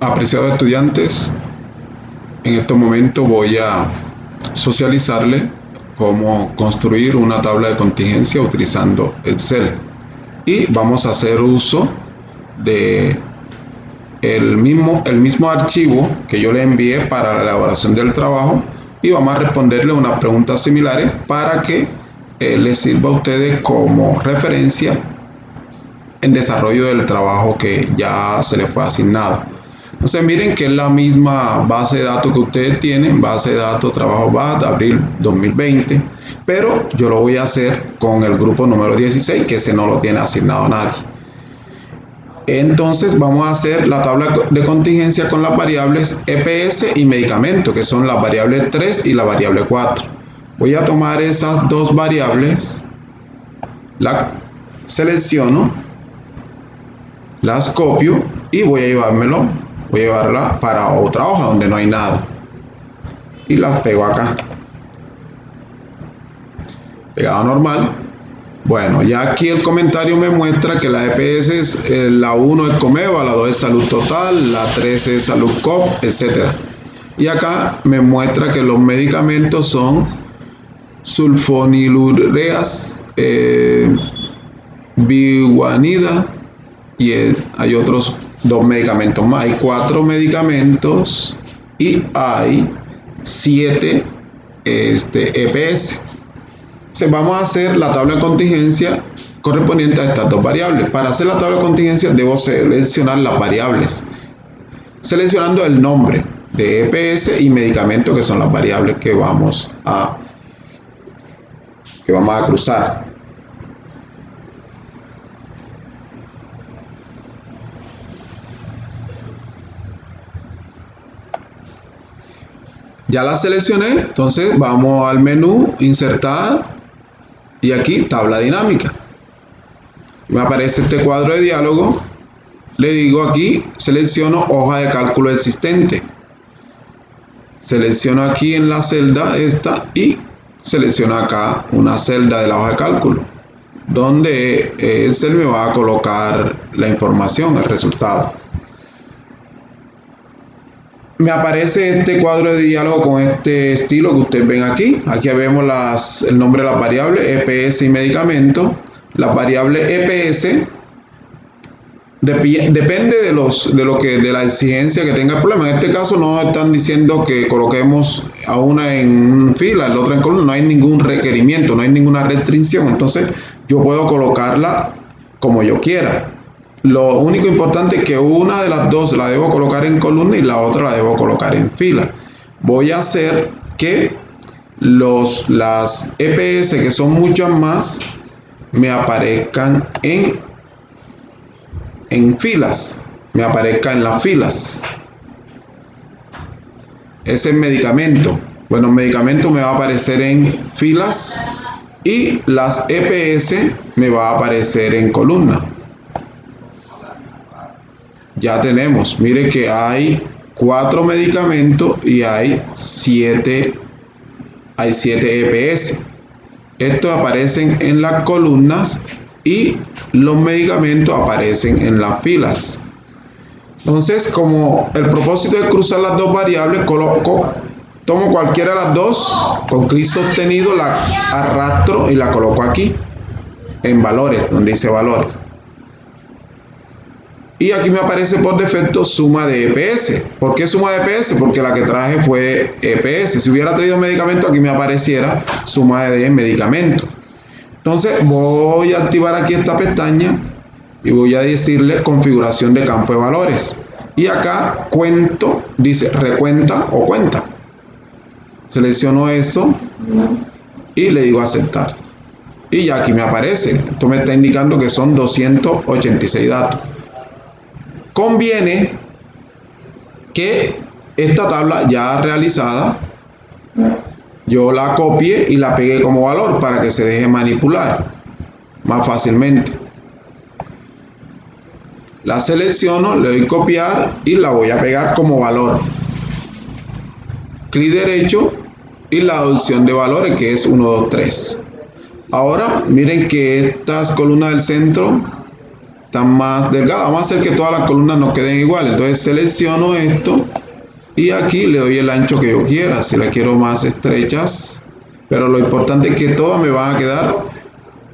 Apreciados estudiantes, en este momento voy a socializarle cómo construir una tabla de contingencia utilizando Excel. Y vamos a hacer uso de el mismo archivo que yo le envié para la elaboración del trabajo, y vamos a responderle unas preguntas similares para que les sirva a ustedes como referencia en desarrollo del trabajo que ya se les fue asignado. Entonces miren que es la misma base de datos que ustedes tienen, base de datos trabajo BAT, abril 2020, pero yo lo voy a hacer con el grupo número 16, que ese no lo tiene asignado nadie. Entonces vamos a hacer la tabla de contingencia con las variables EPS y medicamento, que son las variables 3 y la variable 4. Voy a tomar esas dos variables, las selecciono, las copio y voy a llevarla para otra hoja donde no hay nada y las pego acá, pegado normal. Bueno, ya aquí el comentario me muestra que la EPS es la 1 es Comeva, la 2 es Salud Total, la 3 es Salud Cop, etc. Y acá me muestra que los medicamentos son sulfonilureas, biguanida, y hay otros dos medicamentos más. Hay 4 medicamentos y hay 7 EPS. Entonces vamos a hacer la tabla de contingencia correspondiente a estas dos variables. Para hacer la tabla de contingencia debo seleccionar las variables, seleccionando el nombre de EPS y medicamento, que son las variables que vamos a cruzar. Ya la seleccioné, entonces vamos al menú, insertar, y aquí tabla dinámica. Me aparece este cuadro de diálogo. Le digo aquí, selecciono hoja de cálculo existente. Selecciono aquí en la celda esta y selecciono acá una celda de la hoja de cálculo, donde Excel me va a colocar la información, el resultado. Me aparece este cuadro de diálogo con este estilo que ustedes ven aquí. Aquí vemos el nombre de las variables EPS y medicamento. Las variables EPS depende de la exigencia que tenga el problema. En este caso no están diciendo que coloquemos a una en fila, la otra en columna. No hay ningún requerimiento, no hay ninguna restricción. Entonces yo puedo colocarla como yo quiera. Lo único importante es que una de las dos la debo colocar en columna y la otra la debo colocar en fila. Voy a hacer que las EPS, que son muchas más, me aparezcan en filas, me aparezcan en las filas. Ese es medicamento. Bueno, medicamento me va a aparecer en filas y las EPS me va a aparecer en columna. Ya tenemos, mire que hay 4 medicamentos y hay 7 EPS. Estos aparecen en las columnas y los medicamentos aparecen en las filas. Entonces, como el propósito es cruzar las dos variables, tomo cualquiera de las dos, con clic sostenido la arrastro y la coloco aquí en valores, donde dice valores. Y aquí me aparece por defecto suma de EPS. ¿Por qué suma de EPS? Porque la que traje fue EPS. Si hubiera traído medicamento, aquí me apareciera suma de medicamentos. Entonces voy a activar aquí esta pestaña y voy a decirle configuración de campo de valores. Y acá cuento, dice recuenta o cuenta. Selecciono eso y le digo aceptar. Y ya aquí me aparece. Esto me está indicando que son 286 datos. Conviene que esta tabla ya realizada yo la copie y la pegue como valor para que se deje manipular más fácilmente. La selecciono, le doy copiar y la voy a pegar como valor. Clic derecho y la opción de valores, que es 1, 2, 3. Ahora miren que estas columnas del centro están más delgadas. Vamos a hacer que todas las columnas nos queden iguales. Entonces selecciono esto y aquí le doy el ancho que yo quiera. Si la quiero más estrechas, pero lo importante es que todas me van a quedar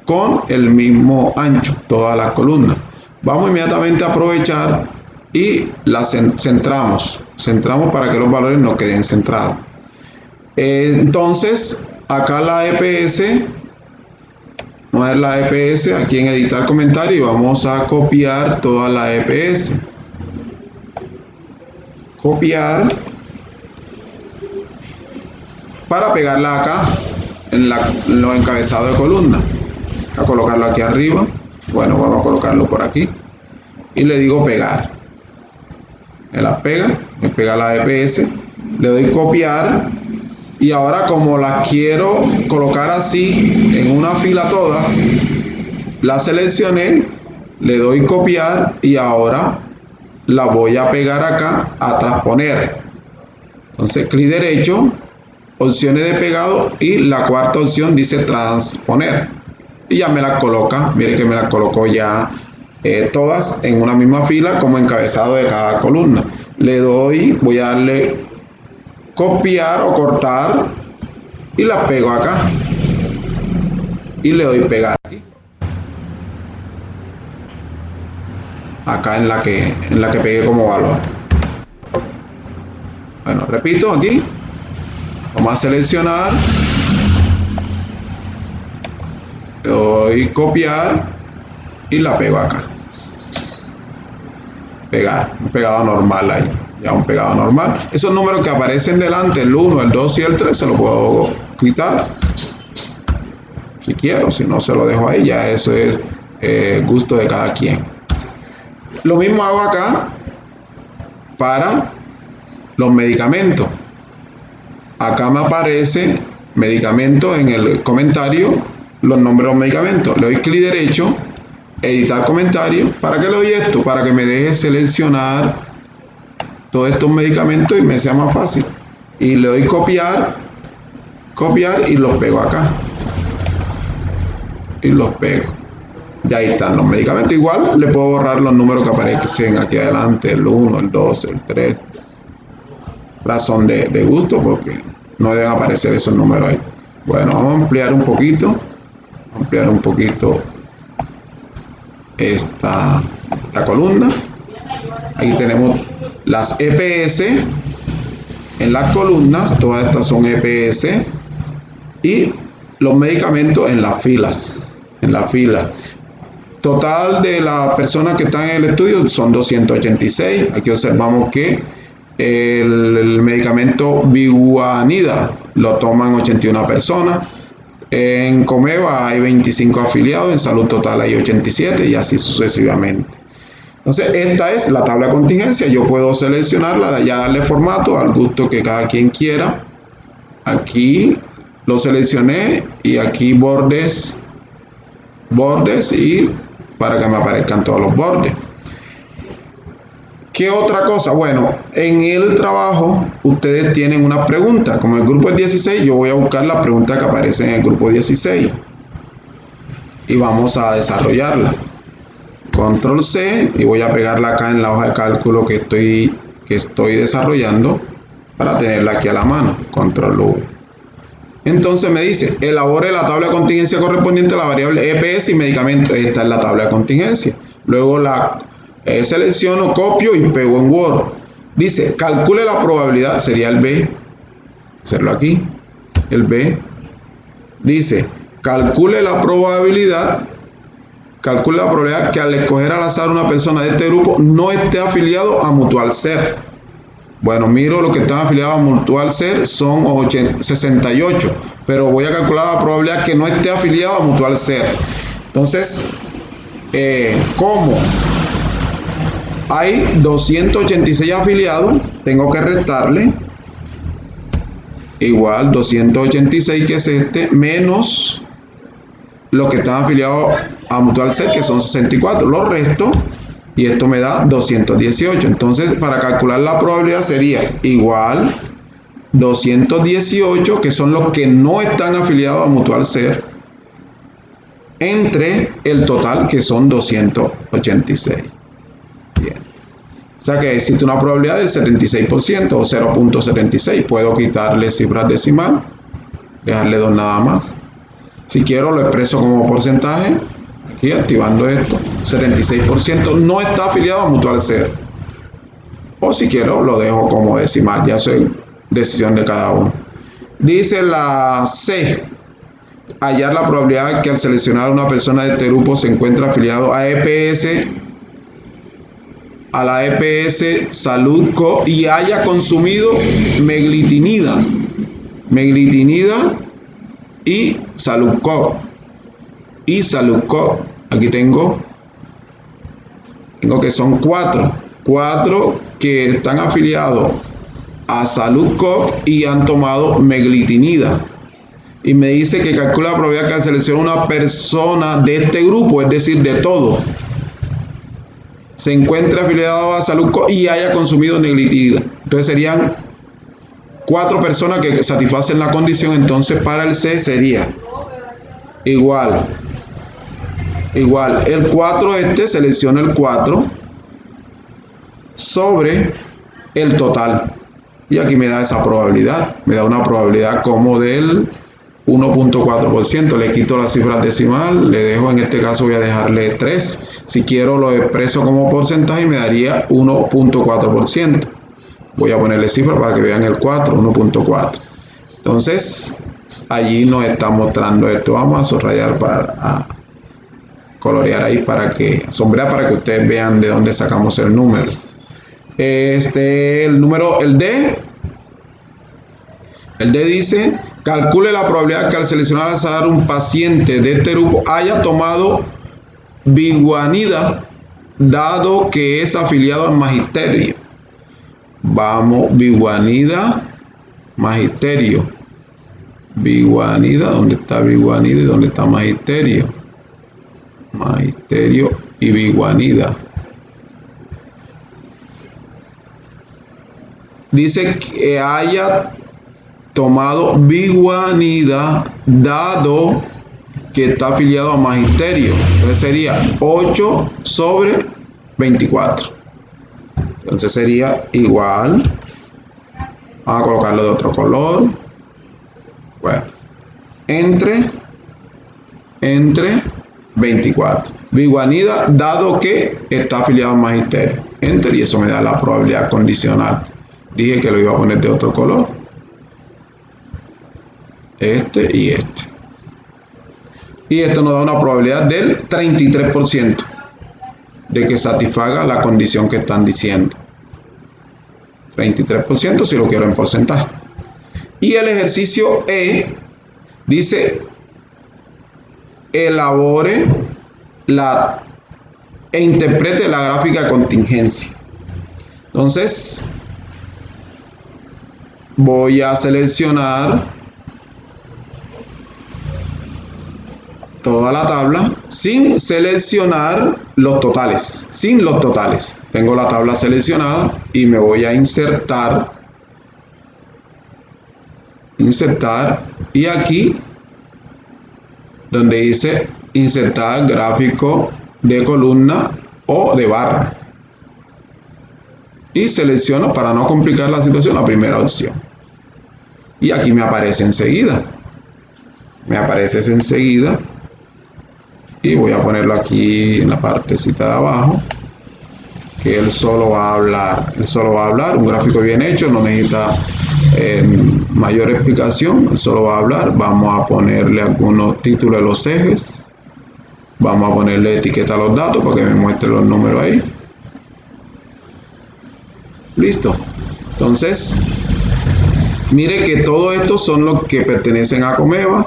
con el mismo ancho, todas las columnas. Vamos inmediatamente a aprovechar y las centramos para que los valores nos queden centrados. Entonces acá la EPS, vamos a ver la EPS aquí en editar comentario y vamos a copiar toda la EPS. Copiar para pegarla acá en los encabezados de columna. A colocarlo aquí arriba. Bueno, vamos a colocarlo por aquí y le digo pegar. Me la pega, me pega la EPS, le doy copiar y ahora como las quiero colocar así en una fila todas, la seleccioné, le doy copiar y ahora la voy a pegar acá a transponer. Entonces clic derecho, opciones de pegado y la cuarta opción dice transponer y ya me la coloca. Mire que me la colocó ya todas en una misma fila como encabezado de cada columna. Le doy, voy a darle copiar o cortar y la pego acá y le doy pegar aquí. Acá en la que pegué como valor. Bueno, repito aquí. Vamos a seleccionar. Le doy copiar y la pego acá. Pegar, un pegado normal ahí. Ya un pegado normal. Esos números que aparecen delante, el 1, el 2 y el 3, se los puedo quitar. Si quiero, si no se lo dejo ahí, ya eso es gusto de cada quien. Lo mismo hago acá para los medicamentos. Acá me aparece medicamento en el comentario, los nombres de los medicamentos. Le doy clic derecho, editar comentario. ¿Para qué le doy esto? Para que me deje seleccionar todos estos medicamentos y me sea más fácil. Y le doy copiar, copiar y los pego acá. Y los pego. Ya ahí están los medicamentos. Igual le puedo borrar los números que aparecen aquí adelante, el 1, el 2, el 3. Razón de gusto porque no deben aparecer esos números ahí. Bueno, vamos a ampliar un poquito. Esta columna. Aquí tenemos las EPS en las columnas. Todas estas son EPS. Y los medicamentos en las filas. Total de las personas que están en el estudio son 286. Aquí observamos que el medicamento Biguanida lo toman 81 personas. En Comeva hay 25 afiliados, en Salud Total hay 87 y así sucesivamente. Entonces esta es la tabla de contingencia. Yo puedo seleccionarla, ya darle formato al gusto que cada quien quiera. Aquí lo seleccioné y aquí bordes y para que me aparezcan todos los bordes. ¿Qué otra cosa? Bueno, en el trabajo ustedes tienen una pregunta. Como el grupo es 16, yo voy a buscar la pregunta que aparece en el grupo 16 y vamos a desarrollarla. Control C y voy a pegarla acá en la hoja de cálculo que estoy desarrollando para tenerla aquí a la mano. Control V. Entonces me dice, elabore la tabla de contingencia correspondiente a la variable EPS y medicamento. Esta es la tabla de contingencia. Luego la selecciono, copio y pego en Word. Dice, calcule la probabilidad, sería el B. Hacerlo aquí, el B. Dice, calcule la probabilidad que al escoger al azar una persona de este grupo no esté afiliado a Mutual Ser. Bueno, miro lo que están afiliados a Mutual Ser son 68, pero voy a calcular la probabilidad que no esté afiliado a Mutual Ser. Entonces, ¿cómo? Hay 286 afiliados, tengo que restarle, igual 286 que es este, menos los que están afiliados a Mutual Ser, que son 64, los resto, y esto me da 218. Entonces, para calcular la probabilidad sería igual 218, que son los que no están afiliados a Mutual Ser, entre el total, que son 286. Bien. O sea que existe una probabilidad del 76% o 0.76. Puedo quitarle cifras decimal, dejarle 2 nada más. Si quiero lo expreso como porcentaje, aquí activando esto, 76% no está afiliado a Mutual Cero. O si quiero lo dejo como decimal, ya soy decisión de cada uno. Dice la C, hallar la probabilidad que al seleccionar a una persona de este grupo se encuentra afiliado a EPS, a la EPS Salud Co y haya consumido meglitinida y Salud Co. Aquí tengo que son 4 que están afiliados a Salud Co y han tomado meglitinida. Y me dice que calcula la probabilidad que al seleccionar una persona de este grupo, es decir, de todo, se encuentre afiliado a Salud Co y haya consumido neglitinida. Entonces serían 4 personas que satisfacen la condición. Entonces para el C sería igual el 4 selecciona el 4 sobre el total. Y aquí me da esa probabilidad. Me da una probabilidad como del 1.4%. Le quito las cifras decimal, le dejo, en este caso voy a dejarle 3. Si quiero lo expreso como porcentaje y me daría 1.4%. Voy a ponerle cifras para que vean el 4, 1.4. Entonces, allí nos está mostrando esto. Vamos a subrayar a colorear ahí sombrear para que ustedes vean de dónde sacamos el número. El D dice, calcule la probabilidad que al seleccionar al azar un paciente de este grupo haya tomado biguanida, dado que es afiliado al magisterio. Vamos, biguanida, magisterio. Biguanida, ¿dónde está biguanida y dónde está magisterio? Magisterio y biguanida. Dice que haya tomado biguanida dado que está afiliado a magisterio. Entonces sería 8 sobre 24. Entonces sería igual. Vamos a colocarlo de otro color. Bueno, entre 24. Biguanida dado que está afiliado a magisterio. Enter, y eso me da la probabilidad condicional. Dije que lo iba a poner de otro color. Este y este. Y esto nos da una probabilidad del 33% de que satisfaga la condición que están diciendo. 33% si lo quiero en porcentaje. Y el ejercicio E dice, elabore e interprete la gráfica de contingencia. Entonces, voy a seleccionar toda la tabla sin seleccionar los totales, Tengo la tabla seleccionada y me voy a insertar, y aquí donde dice insertar gráfico de columna o de barra, y selecciono, para no complicar la situación, la primera opción. Y aquí me aparece enseguida. Y voy a ponerlo aquí en la partecita de abajo, que él solo va a hablar. Un gráfico bien hecho, no necesita mayor explicación, él solo va a hablar. Vamos a ponerle algunos títulos de los ejes. Vamos a ponerle etiqueta a los datos para que me muestre los números ahí. Listo. Entonces, mire que todos estos son los que pertenecen a Comeva.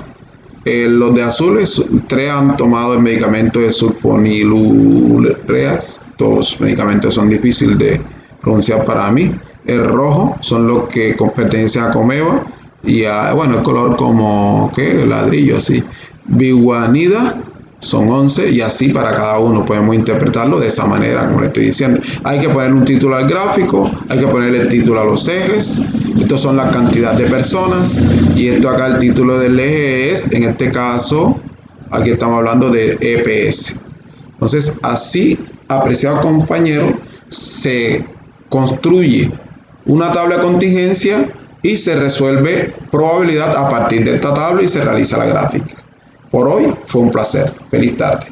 Los de azules, 3 han tomado el medicamento de sulfonilureas. Todos los medicamentos son difíciles de pronunciar para mí. El rojo son los que pertenecen a Comeva. Y bueno, el color como ladrillo así. Biguanida son 11, y así para cada uno podemos interpretarlo de esa manera, como le estoy diciendo. Hay que poner un título al gráfico, hay que ponerle el título a los ejes. Estos son la cantidad de personas, y esto acá, el título del eje es, en este caso, Aquí estamos hablando de EPS. Entonces, así, apreciado compañero, se construye una tabla de contingencia y se resuelve probabilidad a partir de esta tabla y se realiza la gráfica. Por hoy fue un placer. Feliz tarde.